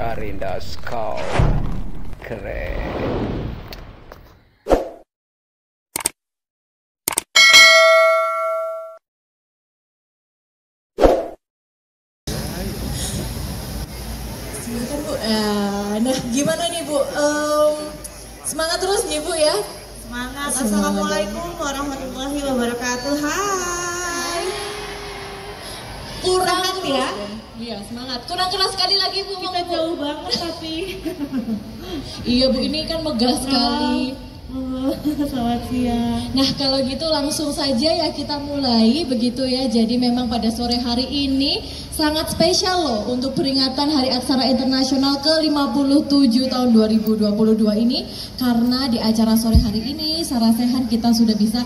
Arinda Skull. Keren. Nah, gimana nih Bu? Semangat terus nih Bu ya. Semangat. Assalamualaikum warahmatullahi wabarakatuh. Hai. Kurang ya? Iya, semangat. Kurang keras sekali lagi Bu. Kita jauh banget tapi. Iya Bu, ini kan megah sekali. Selamat siang. Nah, kalau gitu langsung saja ya kita mulai begitu ya. Jadi memang pada sore hari ini sangat spesial loh untuk peringatan Hari Aksara Internasional ke-57 tahun 2022 ini. Karena di acara sore hari ini Sarasehan kita sudah bisa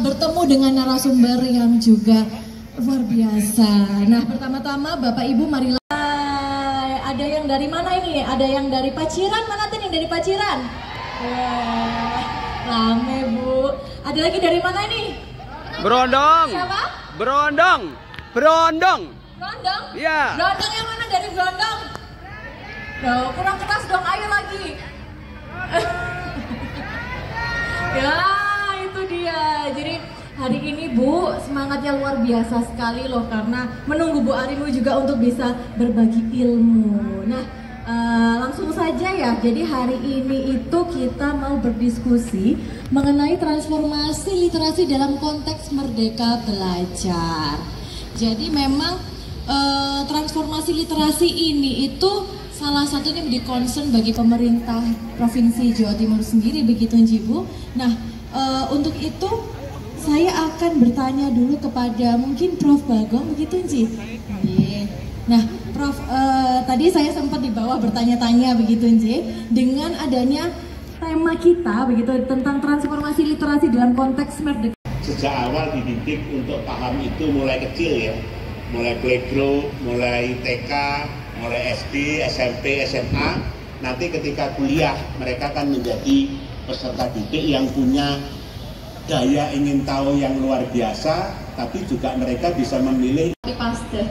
bertemu dengan narasumber yang juga luar biasa. Nah, pertama-tama Bapak Ibu marilah. Ada yang dari mana ini? Ada yang dari Paciran? Mana tuh yang dari Paciran? Wah, rame Bu. Ada lagi dari mana ini? Berondong. Siapa? Berondong. Berondong. Berondong? Iya. Berondong yang mana dari Berondong? Loh, kurang keras dong, ayo lagi. Ya, itu dia. Jadi hari ini Bu, semangatnya luar biasa sekali loh. Karena menunggu Bu Arimu juga untuk bisa berbagi ilmu. Nah, langsung saja ya. Jadi hari ini itu kita mau berdiskusi mengenai transformasi literasi dalam konteks Merdeka Belajar. Jadi memang transformasi literasi ini itu salah satunya menjadi concern bagi pemerintah Provinsi Jawa Timur sendiri, begitu Bu. Nah, untuk itu saya akan bertanya dulu kepada mungkin Prof. Bagong, begitu Nji? Nah, Prof, tadi saya sempat di bawah bertanya-tanya begitu Nji, dengan adanya tema kita begitu tentang transformasi literasi dalam konteks Merdeka. Sejak awal dididik untuk paham itu mulai kecil ya, mulai playgroup, mulai TK, mulai SD, SMP, SMA. Nanti ketika kuliah mereka akan menjadi peserta didik yang punya daya ingin tahu yang luar biasa, tapi juga mereka bisa memilih Copy paste.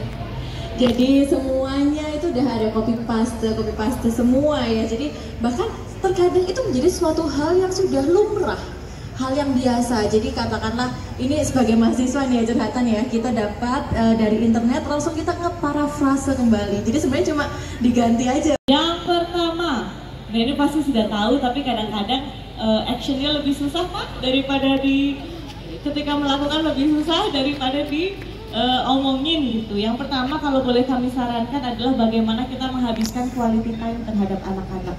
Jadi semuanya itu udah ada copy paste semua ya. Jadi bahkan terkadang itu menjadi suatu hal yang sudah lumrah, hal yang biasa. Jadi katakanlah ini sebagai mahasiswa nih ya, curhatan ya, kita dapat dari internet langsung kita ngeparafrase kembali. Jadi sebenarnya cuma diganti aja. Yang pertama, nah ini pasti sudah tahu tapi kadang-kadang actionnya lebih susah Pak daripada ketika melakukan lebih susah daripada omongin gitu. Yang pertama kalau boleh kami sarankan adalah bagaimana kita menghabiskan quality time terhadap anak-anak.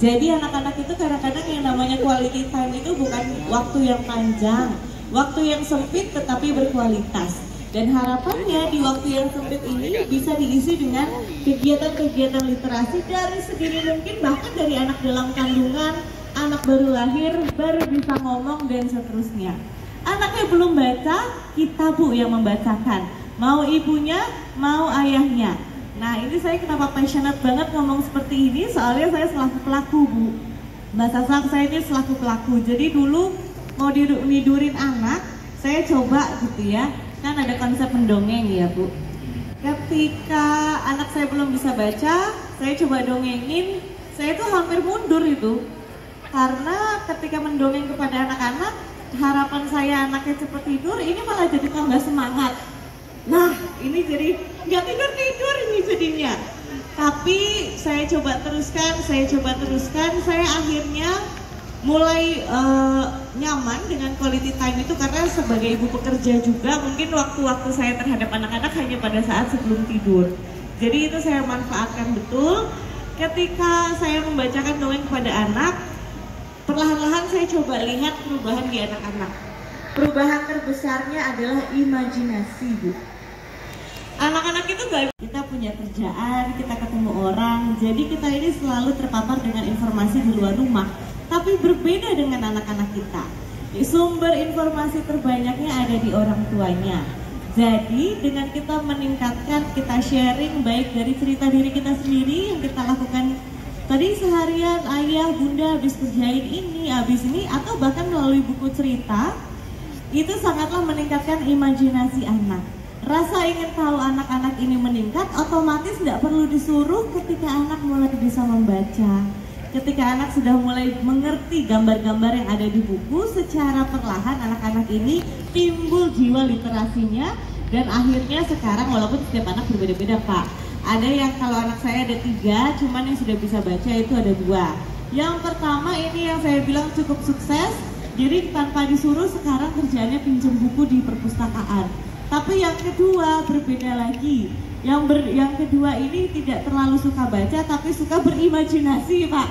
Jadi anak-anak itu kadang-kadang yang namanya quality time itu bukan waktu yang panjang, waktu yang sempit tetapi berkualitas. Dan harapannya di waktu yang sempit ini bisa diisi dengan kegiatan-kegiatan literasi dari sedini mungkin, bahkan dari anak dalam kandungan, anak baru lahir, baru bisa ngomong dan seterusnya. Anaknya belum baca, kita Bu yang membacakan. Mau ibunya, mau ayahnya. Nah ini saya kenapa passionate banget ngomong seperti ini, soalnya saya selaku pelaku Bu. Bahasa saya ini selaku pelaku. Jadi dulu mau nidurin anak, saya coba gitu ya. Kan ada konsep mendongeng ya Bu. Ketika anak saya belum bisa baca, saya coba dongengin, saya tuh hampir mundur itu. Karena ketika mendongeng kepada anak-anak, harapan saya anaknya cepat tidur, ini malah jadi tambah semangat. Nah, ini jadi nggak tidur ini jadinya. Tapi saya coba teruskan, saya akhirnya mulai nyaman dengan quality time itu karena sebagai ibu pekerja juga mungkin waktu-waktu saya terhadap anak-anak hanya pada saat sebelum tidur. Jadi itu saya manfaatkan betul. Ketika saya membacakan dongeng kepada anak, perlahan-lahan saya coba lihat perubahan di anak-anak. Perubahan terbesarnya adalah imajinasi Bu. Anak-anak itu kita punya kerjaan, kita ketemu orang, jadi kita ini selalu terpapar dengan informasi di luar rumah. Tapi berbeda dengan anak-anak kita. Sumber informasi terbanyaknya ada di orang tuanya. Jadi dengan kita meningkatkan, kita sharing baik dari cerita diri kita sendiri yang kita lakukan tadi seharian, ayah, bunda habis kerjain ini, habis ini, atau bahkan melalui buku cerita, itu sangatlah meningkatkan imajinasi anak. Rasa ingin tahu anak-anak ini meningkat, otomatis tidak perlu disuruh ketika anak mulai bisa membaca. Ketika anak sudah mulai mengerti gambar-gambar yang ada di buku, secara perlahan anak-anak ini timbul jiwa literasinya. Dan akhirnya sekarang walaupun setiap anak berbeda-beda Pak, ada yang kalau anak saya ada 3, cuman yang sudah bisa baca itu ada 2. Yang pertama ini yang saya bilang cukup sukses, jadi tanpa disuruh sekarang kerjaannya pinjam buku di perpustakaan. Tapi yang kedua berbeda lagi. Yang kedua ini tidak terlalu suka baca tapi suka berimajinasi Pak.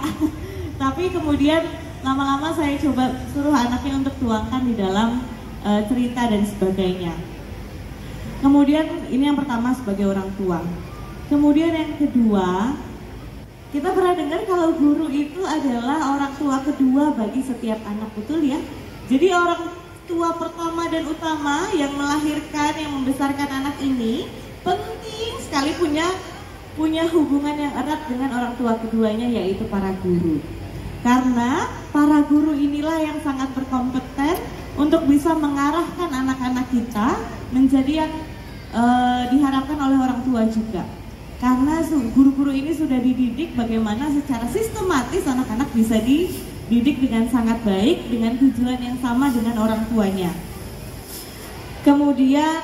Tapi kemudian lama-lama saya coba suruh anaknya untuk tuangkan di dalam cerita dan sebagainya. Kemudian ini yang pertama sebagai orang tua. Kemudian yang kedua, kita pernah dengar kalau guru itu adalah orang tua kedua bagi setiap anak, betul ya? Jadi orang tua pertama dan utama yang melahirkan, yang membesarkan anak ini penting sekali punya hubungan yang erat dengan orang tua keduanya, yaitu para guru. Karena para guru inilah yang sangat berkompeten untuk bisa mengarahkan anak-anak kita menjadi yang diharapkan oleh orang tua juga. Karena guru-guru ini sudah dididik bagaimana secara sistematis anak-anak bisa dididik dengan sangat baik, dengan tujuan yang sama dengan orang tuanya. Kemudian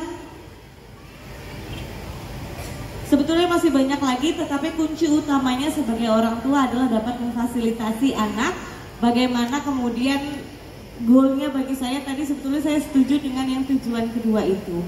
sebetulnya masih banyak lagi, tetapi kunci utamanya sebagai orang tua adalah dapat memfasilitasi anak. Bagaimana kemudian goalnya bagi saya tadi, sebetulnya saya setuju dengan yang tujuan kedua itu.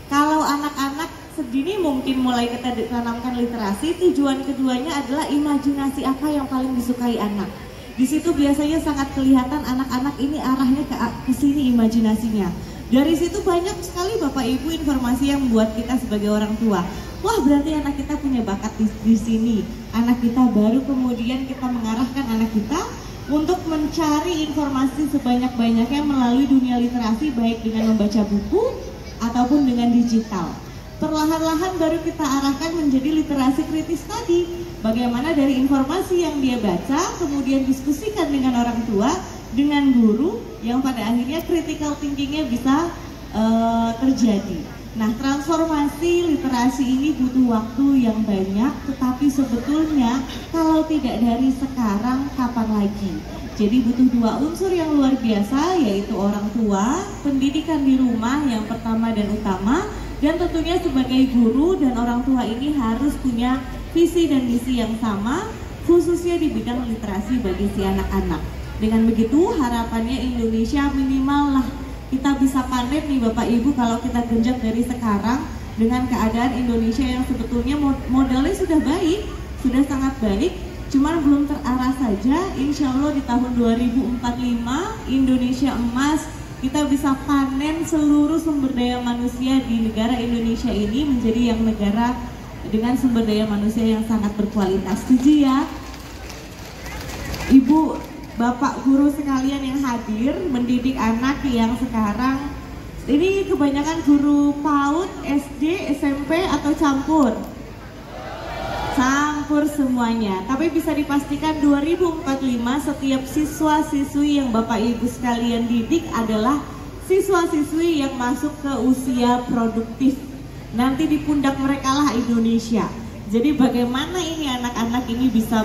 Kalau anak-anak sedini mungkin mulai kita tanamkan literasi, tujuan keduanya adalah imajinasi apa yang paling disukai anak. Di situ biasanya sangat kelihatan anak-anak ini arahnya ke sini imajinasinya. Dari situ banyak sekali Bapak Ibu informasi yang membuat kita sebagai orang tua, wah berarti anak kita punya bakat di sini. Anak kita baru kemudian kita mengarahkan anak kita untuk mencari informasi sebanyak-banyaknya melalui dunia literasi, baik dengan membaca buku ataupun dengan digital. Perlahan-lahan baru kita arahkan menjadi literasi kritis tadi. Bagaimana dari informasi yang dia baca, kemudian diskusikan dengan orang tua, dengan guru, yang pada akhirnya critical thinkingnya bisa terjadi. Nah, transformasi literasi ini butuh waktu yang banyak, tetapi sebetulnya kalau tidak dari sekarang, kapan lagi? Jadi butuh 2 unsur yang luar biasa, yaitu orang tua, pendidikan di rumah yang pertama dan utama, dan tentunya sebagai guru dan orang tua ini harus punya visi dan misi yang sama, khususnya di bidang literasi bagi si anak-anak. Dengan begitu harapannya Indonesia minimal lah kita bisa panen nih Bapak Ibu kalau kita genjot dari sekarang dengan keadaan Indonesia yang sebetulnya modelnya sudah baik, sudah sangat baik, cuman belum terarah saja. Insya Allah di tahun 2045 Indonesia emas, kita bisa panen seluruh sumber daya manusia di negara Indonesia ini menjadi yang negara dengan sumber daya manusia yang sangat berkualitas. Setuju ya? Ibu, Bapak guru sekalian yang hadir mendidik anak yang sekarang ini kebanyakan guru PAUD, SD, SMP atau campur? Campur semuanya. Tapi bisa dipastikan 2045 setiap siswa-siswi yang Bapak Ibu sekalian didik adalah siswa-siswi yang masuk ke usia produktif. Nanti di pundak mereka lah Indonesia. Jadi bagaimana ini anak-anak ini bisa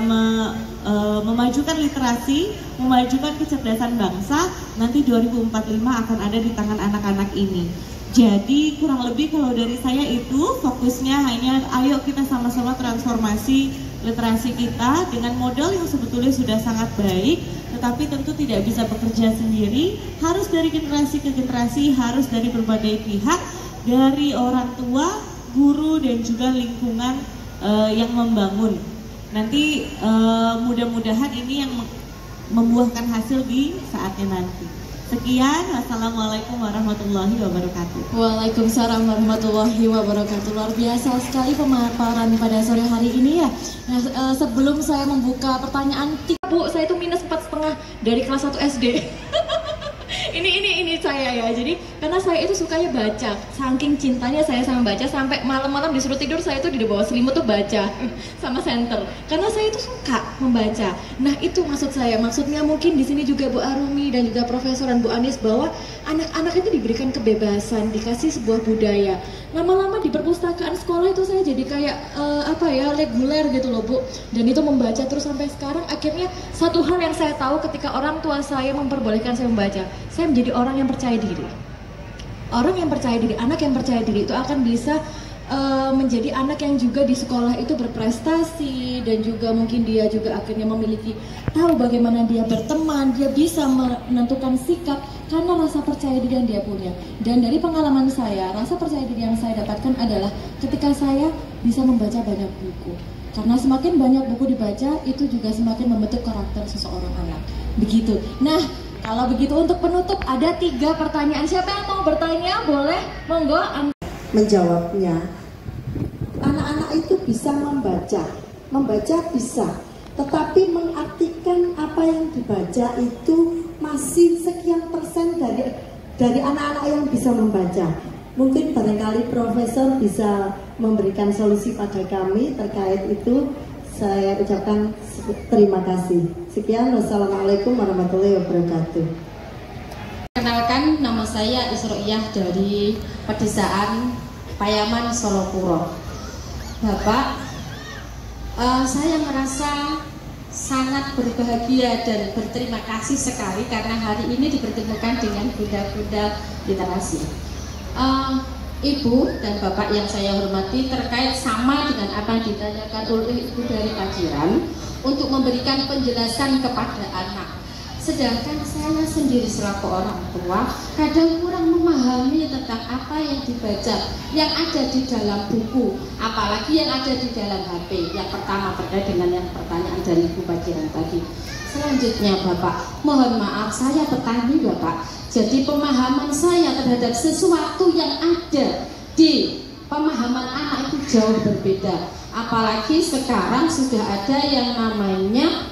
memajukan literasi, memajukan kecerdasan bangsa, nanti 2045 akan ada di tangan anak-anak ini. Jadi kurang lebih kalau dari saya itu fokusnya hanya ayo kita sama-sama transformasi literasi kita dengan modal yang sebetulnya sudah sangat baik, tetapi tentu tidak bisa bekerja sendiri, harus dari generasi ke generasi, harus dari berbagai pihak, dari orang tua, guru dan juga lingkungan yang membangun. Nanti mudah-mudahan ini yang membuahkan hasil di saatnya nanti. Sekian, wassalamualaikum warahmatullahi wabarakatuh. Waalaikumsalam warahmatullahi wabarakatuh. Luar biasa sekali pemaparan pada sore hari ini ya. Nah, sebelum saya membuka pertanyaan, Bu, saya itu -4,5 dari kelas 1 SD. ini saya ya. Jadi karena saya itu sukanya baca, saking cintanya saya sama baca sampai malam-malam disuruh tidur saya itu di bawah selimut tuh baca sama senter. Karena saya itu suka membaca. Nah itu maksud saya, maksudnya mungkin di sini juga Bu Arumi dan juga Profesor dan Bu Anis bahwa anak-anak itu diberikan kebebasan, dikasih sebuah budaya. Lama-lama di perpustakaan sekolah itu saya jadi kayak reguler gitu loh Bu. Dan itu membaca terus sampai sekarang. Akhirnya satu hal yang saya tahu ketika orang tua saya memperbolehkan saya membaca, saya menjadi orang yang percaya diri. Orang yang percaya diri, anak yang percaya diri itu akan bisa menjadi anak yang juga di sekolah itu berprestasi, dan juga mungkin dia juga akhirnya memiliki tahu bagaimana dia berteman, dia bisa menentukan sikap karena rasa percaya diri yang dia punya. Dan dari pengalaman saya, rasa percaya diri yang saya dapatkan adalah ketika saya bisa membaca banyak buku. Karena semakin banyak buku dibaca, itu juga semakin membentuk karakter seseorang anak. Begitu. Nah, kalau begitu untuk penutup ada 3 pertanyaan. Siapa yang mau bertanya? Boleh, monggo. Menjawabnya, anak-anak itu bisa membaca bisa, tetapi mengartikan apa yang dibaca itu masih sekian persen dari anak-anak yang bisa membaca. Mungkin barangkali Profesor bisa memberikan solusi pada kami terkait itu. Saya ucapkan terima kasih. Sekian, wassalamualaikum warahmatullahi wabarakatuh. Kenalkan, nama saya Isro'iyah dari Pedesaan Payaman, Solokuro. Bapak, saya merasa sangat berbahagia dan berterima kasih sekali karena hari ini dipertemukan dengan bunda-bunda literasi. Ibu dan Bapak yang saya hormati, terkait sama dengan apa yang ditanyakan oleh Ibu dari Paciran untuk memberikan penjelasan kepada anak. Sedangkan saya sendiri selaku orang tua kadang kurang memahami tentang apa yang dibaca, yang ada di dalam buku, apalagi yang ada di dalam HP. Yang pertama terkait dengan yang pertanyaan dari Ibu Paciran tadi. Selanjutnya Bapak, mohon maaf saya petani Bapak. Jadi pemahaman saya terhadap sesuatu yang ada di pemahaman anak itu jauh berbeda. Apalagi sekarang sudah ada yang namanya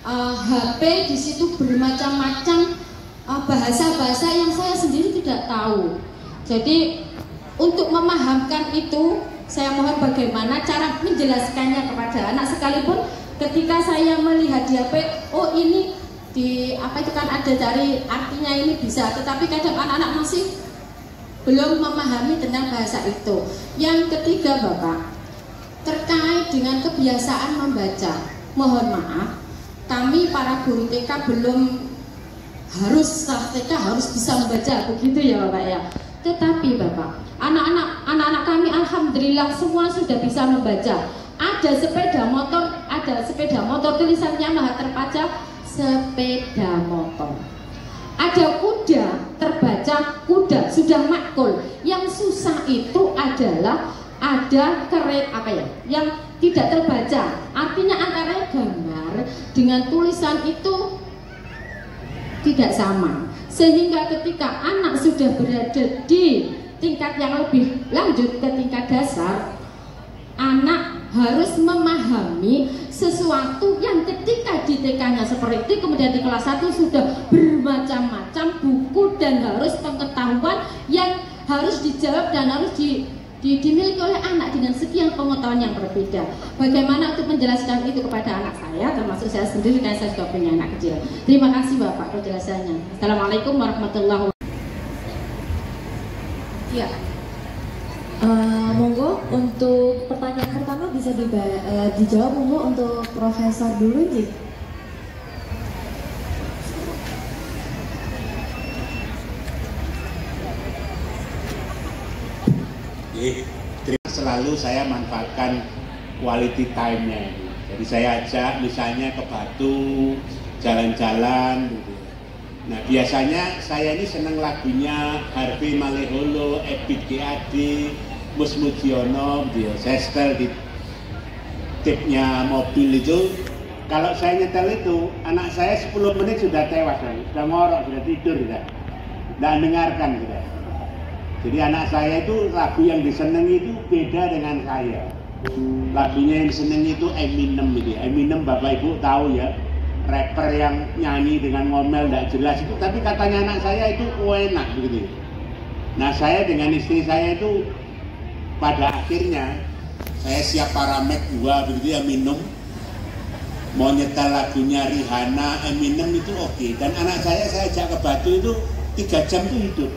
HP, di situ bermacam-macam bahasa-bahasa yang saya sendiri tidak tahu. Jadi untuk memahamkan itu, saya mohon bagaimana cara menjelaskannya kepada anak, sekalipun ketika saya melihat di HP, oh ini di apa itu kan ada dari artinya ini bisa, tetapi kadang anak-anak masih belum memahami tentang bahasa itu. Yang ketiga Bapak, terkait dengan kebiasaan membaca, mohon maaf, kami para guru TK belum harus TK harus bisa membaca, begitu ya Bapak ya. Tetapi Bapak, anak-anak kami alhamdulillah semua sudah bisa membaca. Ada sepeda motor tulisannya maha terpajang sepeda motor. Ada kuda terbaca kuda, sudah makul. Yang susah itu adalah ada kereta yang tidak terbaca. Artinya antara gambar dengan tulisan itu tidak sama. Sehingga ketika anak sudah berada di tingkat yang lebih lanjut ke tingkat dasar, anak harus memahami sesuatu yang ketika di TK-nya seperti itu, kemudian di kelas 1 sudah bermacam-macam buku dan harus pengetahuan yang harus dijawab dan harus dimiliki oleh anak dengan sekian pengetahuan yang berbeda. Bagaimana untuk menjelaskan itu kepada anak saya, termasuk saya sendiri karena saya juga punya anak kecil. Terima kasih Bapak penjelasannya. Assalamualaikum warahmatullahi wabarakatuh. Ya, monggo untuk pertanyaan pertama bisa dijawab monggo untuk Profesor dulu Ji. Selalu saya manfaatkan quality time-nya. Jadi saya ajak misalnya ke Batu, jalan-jalan gitu. Nah biasanya saya ini seneng lagunya Harvey Maleholo, Ebit GAD, Mus Mujiono gitu. Saya setel di tipnya mobil itu. Kalau saya nyetel itu, anak saya 10 menit sudah tewas, sudah ngorok, sudah tidur, sudah dengarkan gitu. Jadi anak saya itu lagu yang disenangi itu beda dengan saya. Lagunya yang disenangi itu Eminem gitu. Eminem Bapak Ibu tahu ya, rapper yang nyanyi dengan ngomel tidak jelas itu. Tapi katanya anak saya itu enak begitu. Nah saya dengan istri saya itu pada akhirnya saya siap paramek 2 begitu ya, minum. Mau nyetel lagunya Rihanna, Eminem itu oke. Dan anak saya ajak ke Batu itu 3 jam itu hidup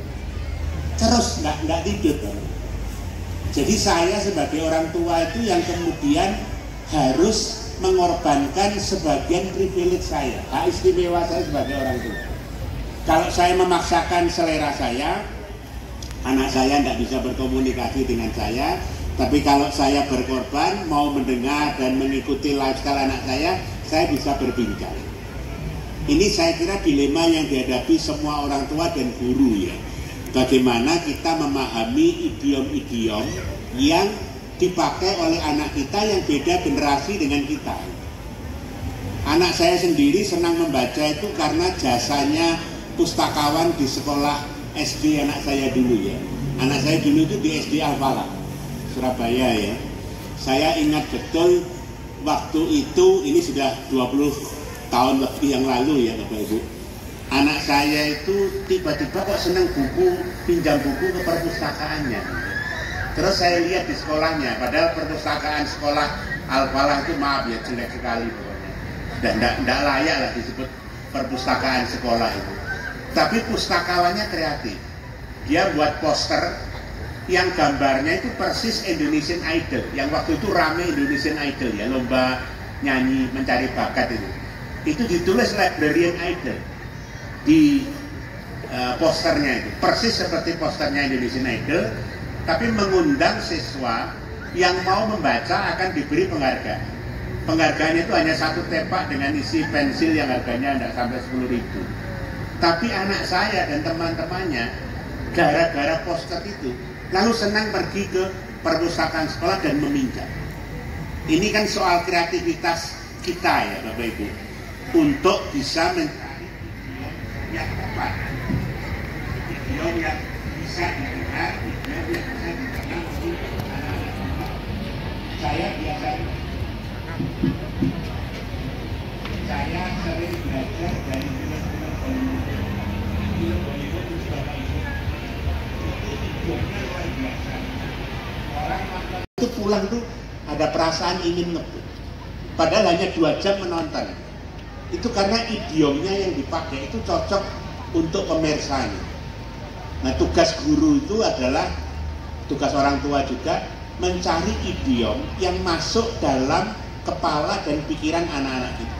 terus, nggak tidur. Jadi saya sebagai orang tua itu yang kemudian harus mengorbankan sebagian privilege saya, hak istimewa saya sebagai orang tua. Kalau saya memaksakan selera saya, anak saya tidak bisa berkomunikasi dengan saya. Tapi kalau saya berkorban, mau mendengar dan mengikuti lifestyle anak saya bisa berbincang. Ini saya kira dilema yang dihadapi semua orang tua dan guru ya. Bagaimana kita memahami idiom-idiom yang dipakai oleh anak kita yang beda generasi dengan kita. Anak saya sendiri senang membaca itu karena jasanya pustakawan di sekolah SD anak saya dulu ya. Anak saya dulu itu di SD Al-Falah, Surabaya ya. Saya ingat betul waktu itu, ini sudah 20 tahun lebih yang lalu ya Bapak Ibu. Anak saya itu tiba-tiba kok senang buku, pinjam buku ke perpustakaannya. Terus saya lihat di sekolahnya, padahal perpustakaan sekolah Al-Falah itu maaf ya jelek sekali pokoknya. Dan tidak layak lah disebut perpustakaan sekolah itu. Tapi pustakawannya kreatif. Dia buat poster yang gambarnya itu persis Indonesian Idol. Yang waktu itu rame Indonesian Idol ya, lomba nyanyi mencari bakat itu. Itu ditulis Librarian Idol di posternya itu. Persis seperti posternya Indonesian Idol, tapi mengundang siswa yang mau membaca akan diberi penghargaan. Penghargaannya itu hanya 1 tepak dengan isi pensil yang harganya tidak sampai 10.000. Tapi anak saya dan teman-temannya gara-gara poster itu lalu senang pergi ke perpustakaan sekolah dan meminjam. Ini kan soal kreativitas kita ya Bapak Ibu, untuk bisa mencari yang tepat, idiom yang bisa didengar, idiom yang bisa didengar oleh anak-anak. Saya biasanya sering belajar dari film-film Hollywood. Film Hollywood itu Bapak Ibu, itu idiomnya luar biasa. Orang nonton itu pulang tuh ada perasaan ingin ngebut, padahal hanya 2 jam menonton. Itu karena idiomnya yang dipakai itu cocok untuk pemirsanya. Nah, tugas guru itu adalah, tugas orang tua juga, mencari idiom yang masuk dalam kepala dan pikiran anak-anak kita.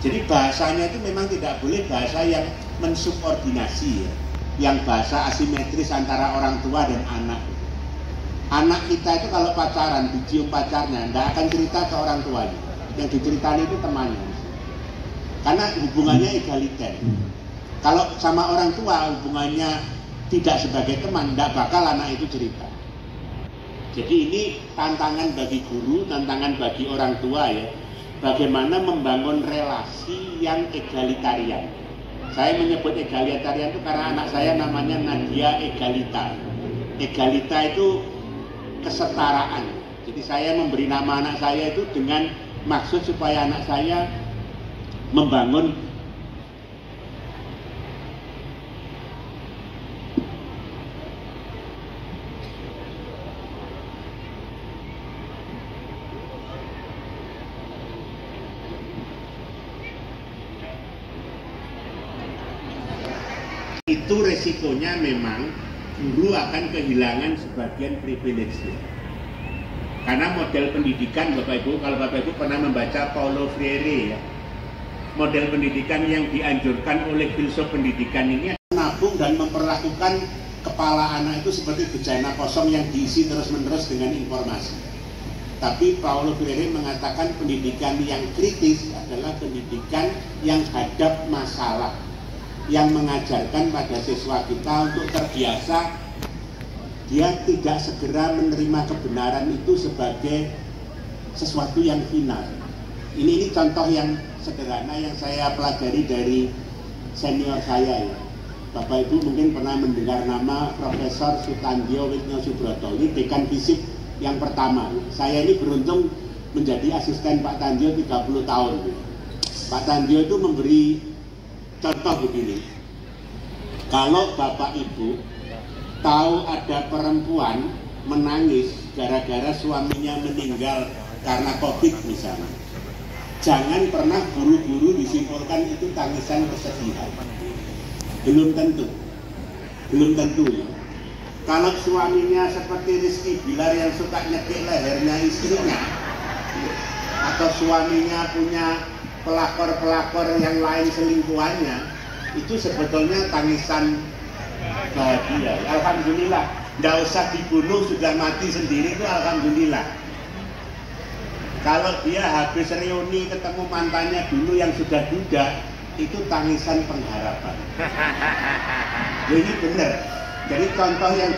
Jadi bahasanya itu memang tidak boleh bahasa yang mensubordinasi ya, yang bahasa asimetris antara orang tua dan anak. Anak kita itu kalau pacaran, dicium pacarnya, tidak akan cerita ke orang tuanya. Yang diceritain itu temannya. Karena hubungannya egaliter. Kalau sama orang tua hubungannya tidak sebagai teman, tidak bakal anak itu cerita. Jadi ini tantangan bagi guru, tantangan bagi orang tua ya. Bagaimana membangun relasi yang egalitarian. Saya menyebut egalitarian itu karena anak saya namanya Nadia Egalita. Egalita itu kesetaraan. Jadi saya memberi nama anak saya itu dengan maksud supaya anak saya membangun itu resikonya memang guru akan kehilangan sebagian privilege. Karena model pendidikan Bapak Ibu, kalau Bapak Ibu pernah membaca Paulo Freire ya, model pendidikan yang dianjurkan oleh filsuf pendidikan ini menabung dan memperlakukan kepala anak itu seperti bejana kosong yang diisi terus-menerus dengan informasi. Tapi Paulo Freire mengatakan pendidikan yang kritis adalah pendidikan yang hadap masalah, yang mengajarkan pada siswa kita untuk terbiasa dia tidak segera menerima kebenaran itu sebagai sesuatu yang final. Ini contoh yang sederhana yang saya pelajari dari senior saya ya. Bapak Ibu mungkin pernah mendengar nama Profesor Sutandjo Witno Subroto. Ini dekan fisik yang pertama. Saya ini beruntung menjadi asisten Pak Tandjo 30 tahun. Pak Tandjo itu memberi contoh begini, kalau Bapak Ibu tahu ada perempuan menangis gara-gara suaminya meninggal karena COVID misalnya, jangan pernah buru-buru disimpulkan itu tangisan kesedihan. Belum tentu ya. Kalau suaminya seperti Rizky Bilar yang suka nyekik lehernya istrinya, atau suaminya punya pelakor-pelakor yang lain selingkuhannya, itu sebetulnya tangisan bahagia. Alhamdulillah, nggak usah dibunuh, sudah mati sendiri itu alhamdulillah. Kalau dia habis reuni ketemu mantannya dulu yang sudah duda, itu tangisan pengharapan. Ini benar. Jadi contoh yang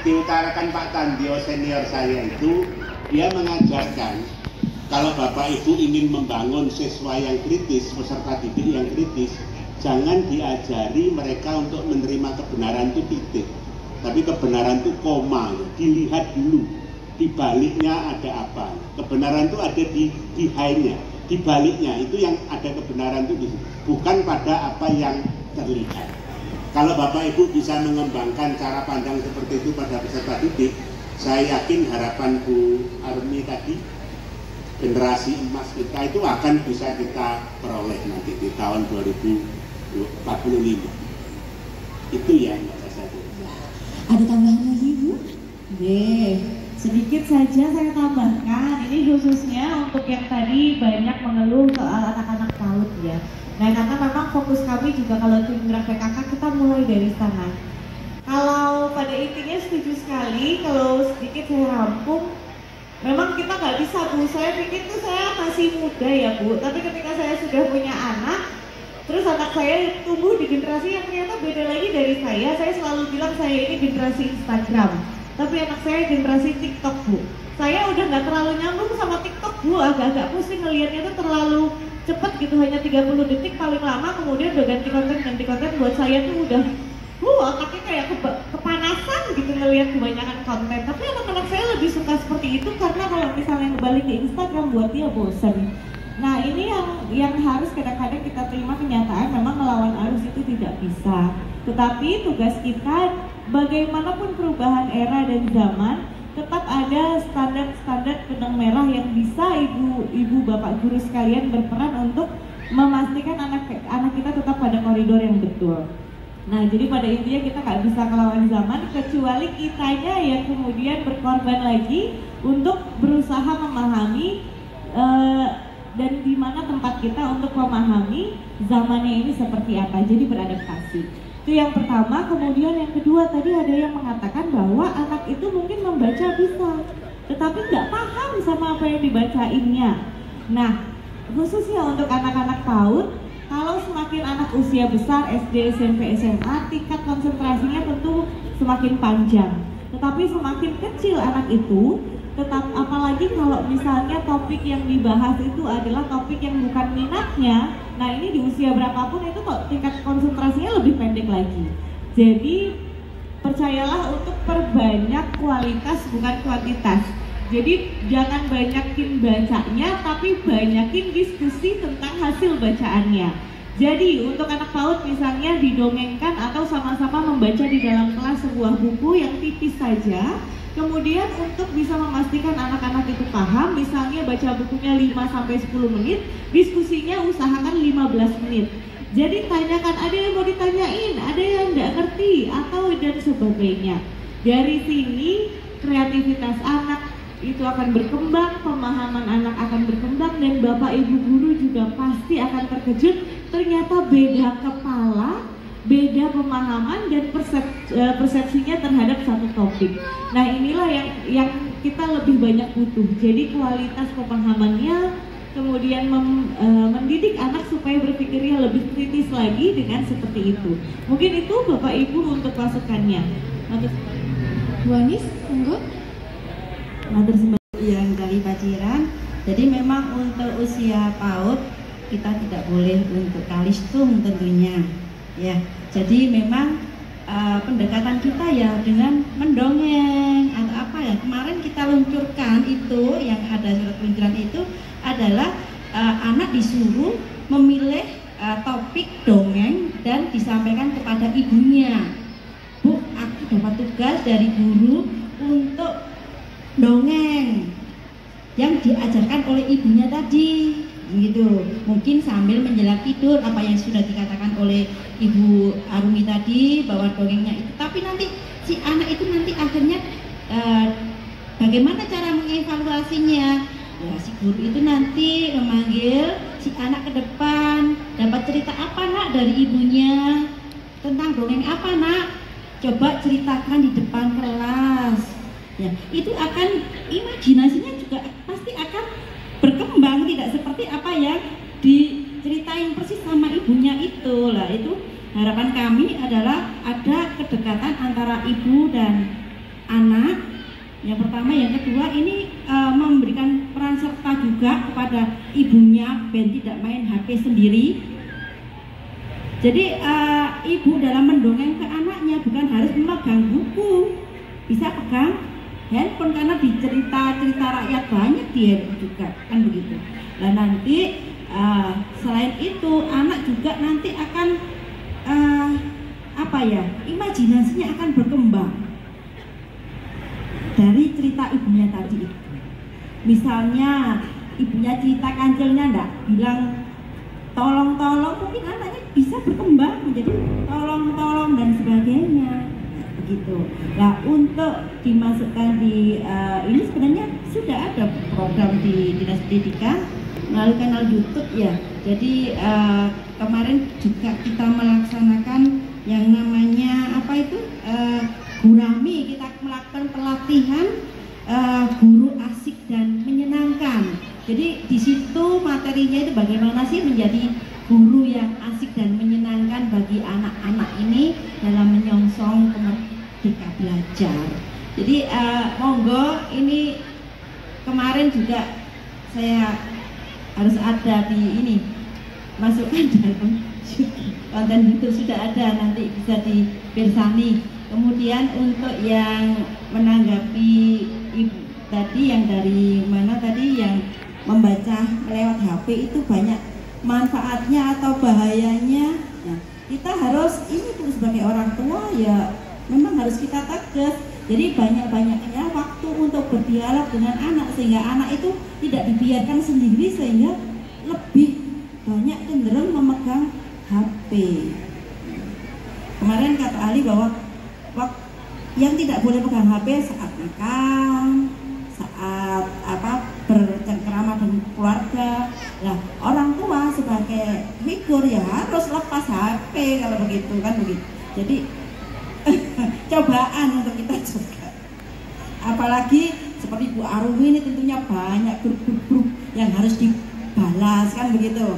diutarakan Pak Tandio senior saya itu, dia mengajarkan kalau Bapak Ibu ingin membangun siswa yang kritis, peserta didik yang kritis, jangan diajari mereka untuk menerima kebenaran itu titik, tapi kebenaran itu koma, dilihat dulu di baliknya ada apa. Kebenaran itu ada di behind-nya, di baliknya itu yang ada kebenaran itu, bukan pada apa yang terlihat. Kalau Bapak Ibu bisa mengembangkan cara pandang seperti itu pada peserta didik, saya yakin harapan Bu Armi tadi, generasi emas kita itu akan bisa kita peroleh nanti di tahun 2045. Itu ya Mbak Sasa. Ada tambahan lagi Bu? Sedikit saja saya tambahkan, ini khususnya untuk yang tadi banyak mengeluh soal anak-anak PAUD ya. Nah, karena memang fokus kami juga kalau tim gerak PKK kita mulai dari sana. Kalau pada intinya setuju sekali, kalau sedikit saya rampung, memang kita nggak bisa Bu, saya pikir tuh saya masih muda ya Bu, tapi ketika saya sudah punya anak, terus anak saya tumbuh di generasi yang ternyata beda lagi dari saya selalu bilang saya ini generasi Instagram, tapi anak saya generasi TikTok Bu. Saya udah nggak terlalu nyambung sama TikTok Bu, agak-agak pusing ngelihatnya tuh terlalu cepet gitu, hanya 30 detik paling lama, kemudian udah ganti konten buat saya tuh udah otaknya kayak kepanasan gitu ngelihat kebanyakan konten. Tapi anak-anak saya lebih suka seperti itu karena kalau misalnya kembali ke Instagram buat dia bosan. Nah ini yang harus kadang-kadang kita terima kenyataan, memang melawan arus itu tidak bisa. Tetapi tugas kita bagaimanapun perubahan era dan zaman, tetap ada standar-standar benang merah yang bisa ibu bapak guru sekalian berperan untuk memastikan anak kita tetap pada koridor yang betul. Nah jadi pada intinya kita nggak bisa melawan zaman kecuali kitanya yang kemudian berkorban lagi untuk berusaha memahami dan di mana tempat kita untuk memahami zamannya ini seperti apa, jadi beradaptasi. Itu yang pertama. Kemudian yang kedua, tadi ada yang mengatakan bahwa anak itu mungkin membaca bisa, tetapi nggak paham sama apa yang dibacainnya. Nah, khususnya untuk anak-anak PAUD, kalau semakin anak usia besar, SD, SMP, SMA, tingkat konsentrasinya tentu semakin panjang. Tetapi semakin kecil anak itu, tetap apalagi kalau misalnya topik yang dibahas itu adalah topik yang bukan minatnya, nah ini di usia berapapun itu kok tingkat konsentrasinya lebih pendek lagi. Jadi percayalah untuk perbanyak kualitas bukan kuantitas. Jadi jangan banyakin bacanya tapi banyakin diskusi tentang hasil bacaannya. Jadi untuk anak PAUD misalnya didongengkan atau sama-sama membaca di dalam kelas sebuah buku yang tipis saja. Kemudian untuk bisa memastikan anak-anak itu paham, misalnya baca bukunya 5-10 menit, diskusinya usahakan 15 menit. Jadi tanyakan, ada yang mau ditanyain, ada yang nggak ngerti, atau dan sebagainya. Dari sini kreativitas anak itu akan berkembang, pemahaman anak akan berkembang, dan Bapak Ibu guru juga pasti akan terkejut, ternyata beda kepala, beda pemahaman dan persepsinya terhadap satu topik. Nah inilah yang kita lebih banyak butuh. Jadi kualitas pemahamannya, kemudian mendidik anak supaya berpikirnya lebih kritis lagi dengan seperti itu. Mungkin itu Bapak Ibu untuk masukannya. Bu Anis, monggo. Yang dari Paciran. Jadi memang untuk usia PAUD kita tidak boleh untuk kalistung tentunya. Ya, jadi memang pendekatan kita ya dengan mendongeng atau apa ya, kemarin kita luncurkan itu yang ada surat peluncuran itu adalah anak disuruh memilih topik dongeng dan disampaikan kepada ibunya. Bu, aku dapat tugas dari guru untuk dongeng yang diajarkan oleh ibunya tadi. gitu. Mungkin sambil menjelang tidur, apa yang sudah dikatakan oleh Ibu Arumi tadi bahwa dongengnya itu, tapi nanti si anak itu nanti akhirnya bagaimana cara mengevaluasinya? Ya, si guru itu nanti memanggil si anak ke depan, dapat cerita apa nak dari ibunya, tentang dongeng apa nak, coba ceritakan di depan kelas. Ya, itu akan imajinasinya juga pasti akan berkembang, tidak seperti apa yang diceritain persis sama ibunya itu. Lah itu harapan kami adalah ada kedekatan antara ibu dan anak. Yang pertama, yang kedua ini memberikan peran serta juga kepada ibunya ben tidak main HP sendiri. Jadi ibu dalam mendongeng ke anaknya bukan harus memegang buku, bisa pegang handphone karena di cerita-cerita rakyat banyak di handphone juga, kan begitu. Dan nanti selain itu anak juga nanti akan imajinasinya akan berkembang dari cerita ibunya tadi itu. Misalnya ibunya cerita kancilnya enggak bilang tolong-tolong, mungkin anaknya bisa berkembang menjadi tolong-tolong dan sebagainya, begitu. Nah, untuk dimasukkan di ini sebenarnya sudah ada program di Dinas Pendidikan melalui kanal YouTube ya. Jadi kemarin juga kita melaksanakan yang namanya apa itu Gurami, kita melakukan pelatihan guru asik dan menyenangkan. Jadi di situ materinya itu bagaimana sih menjadi guru yang asik dan menyenangkan bagi anak-anak ini dalam menyongsong Merdeka Belajar. Jadi monggo, ini kemarin juga saya harus ada di ini, masukkan dalam konten itu sudah ada, nanti bisa dipirsani. Kemudian untuk yang menanggapi ibu tadi yang dari mana tadi yang membaca lewat HP itu banyak manfaatnya atau bahayanya. Nah, kita harus ini sebagai orang tua ya memang harus kita tegas. Jadi banyak-banyaknya waktu untuk berdialog dengan anak sehingga anak itu tidak dibiarkan sendiri sehingga lebih banyak cenderung memegang HP. Kemarin kata Ali bahwa yang tidak boleh pegang HP saat makan, saat bercengkrama dengan keluarga. Nah, orang tua sebagai figur ya harus lepas HP kalau begitu, kan begitu. Jadi cobaan untuk kita juga. Apalagi seperti Bu Arumi ini tentunya banyak grup-grup yang harus dibalas, kan begitu.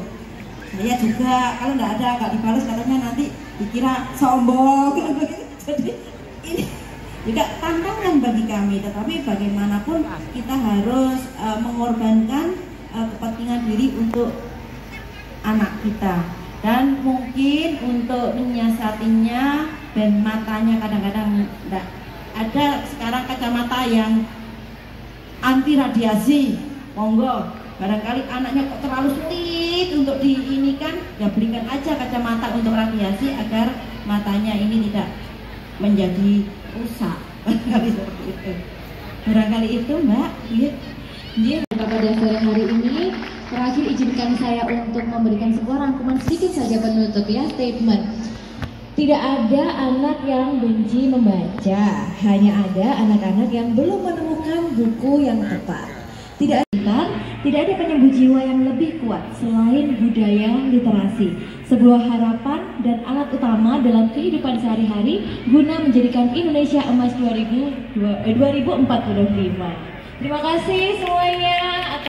Saya juga kalau nggak dibalas katanya nanti dikira sombong, kan begitu. Jadi ini juga tantangan bagi kami, tetapi bagaimanapun kita harus mengorbankan kepentingan diri untuk anak kita. Dan mungkin untuk menyiasatinya dan matanya kadang-kadang enggak ada sekarang kacamata yang anti radiasi, monggo. Barangkali anaknya kok terlalu sulit untuk diinikan, ya berikan aja kacamata untuk radiasi agar matanya ini tidak menjadi rusak. Barangkali itu Mbak. Pada sore hari ini terakhir izinkan saya untuk memberikan sebuah rangkuman sedikit saja penutup ya, statement. Tidak ada anak yang benci membaca, hanya ada anak-anak yang belum menemukan buku yang tepat. Tidak ada penyembuh jiwa yang lebih kuat selain budaya literasi, sebuah harapan dan alat utama dalam kehidupan sehari-hari guna menjadikan Indonesia Emas 2045. Terima kasih semuanya.